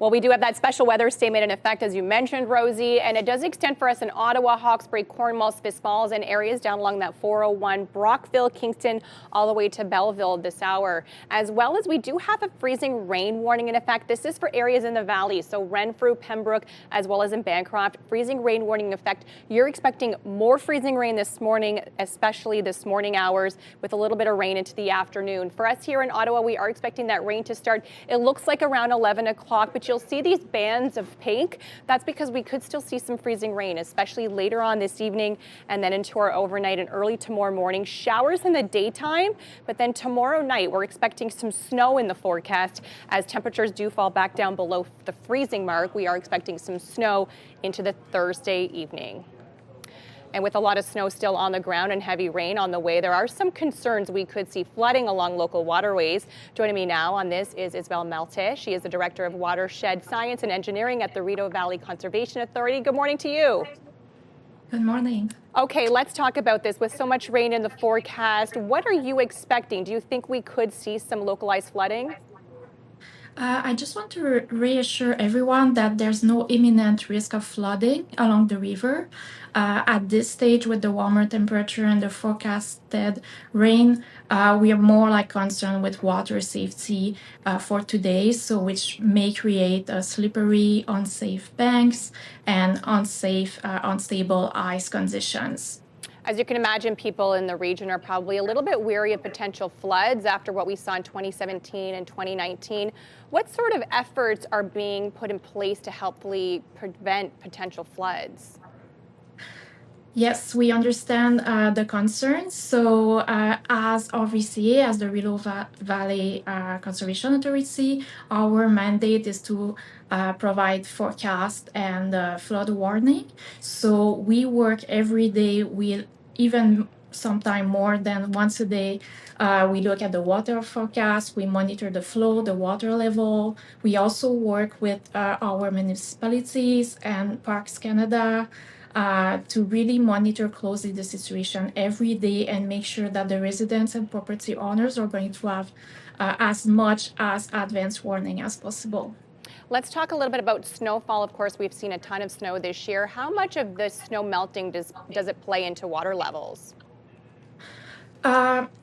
Well, we do have that special weather statement in effect, as you mentioned, Rosie, and it does extend for us in Ottawa, Hawkesbury, Cornwall, Smith Falls, and areas down along that 401, Brockville, Kingston, all the way to Belleville this hour. As well as we do have a freezing rain warning in effect. This is for areas in the valley, so Renfrew, Pembroke, as well as in Bancroft. Freezing rain warning in effect. You're expecting more freezing rain this morning, especially this morning hours, with a little bit of rain into the afternoon. For us here in Ottawa, we are expecting that rain to start. It looks like around 11 o'clock, but you'll see these bands of pink. That's because we could still see some freezing rain, especially later on this evening and then into our overnight and early tomorrow morning. Showers in the daytime, but then tomorrow night we're expecting some snow in the forecast as temperatures do fall back down below the freezing mark. We are expecting some snow into the Thursday evening. And with a lot of snow still on the ground and heavy rain on the way, there are some concerns we could see flooding along local waterways. Joining me now on this is Isabelle Maltais. She is the Director of Watershed Science and Engineering at the Rideau Valley Conservation Authority. Good morning to you. Good morning. Okay, let's talk about this. With so much rain in the forecast, what are you expecting? Do you think we could see some localized flooding? I just want to reassure everyone that there's no imminent risk of flooding along the river. At this stage, with the warmer temperature and the forecasted rain, we are more like concerned with water safety for today, so which may create slippery, unsafe banks and unstable ice conditions. As you can imagine, people in the region are probably a little bit weary of potential floods after what we saw in 2017 and 2019. What sort of efforts are being put in place to helpfully prevent potential floods? Yes, we understand the concerns. So, as RVCA, as the Rideau Valley Conservation Authority, our mandate is to provide forecast and flood warning. So, we work every day. We even sometime more than once a day. We look at the water forecast. We monitor the flow, the water level. We also work with our municipalities and Parks Canada to really monitor closely the situation every day and make sure that the residents and property owners are going to have as much as advance warning as possible. Let's talk a little bit about snowfall. Of course, we've seen a ton of snow this year. How much of the snow melting does it play into water levels?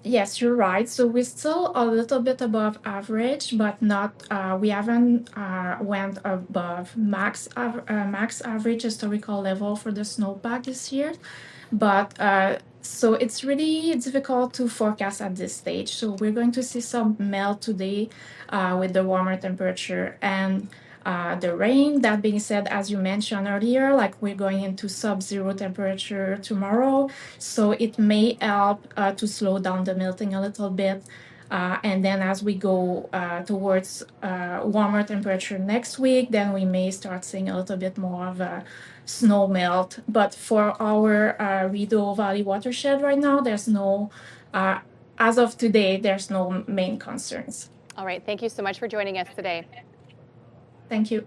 Yes, you're right. So we're still a little bit above average, but not. We haven't went above max average historical level for the snowpack this year. But so it's really difficult to forecast at this stage. So we're going to see some melt today with the warmer temperature and the rain. That being said, as you mentioned earlier, like we're going into sub-zero temperature tomorrow, so it may help to slow down the melting a little bit. And then as we go towards warmer temperature next week, then we may start seeing a little bit more of a snow melt. But for our Rideau Valley watershed right now, there's no, as of today, there's no main concerns. All right, thank you so much for joining us today. Thank you.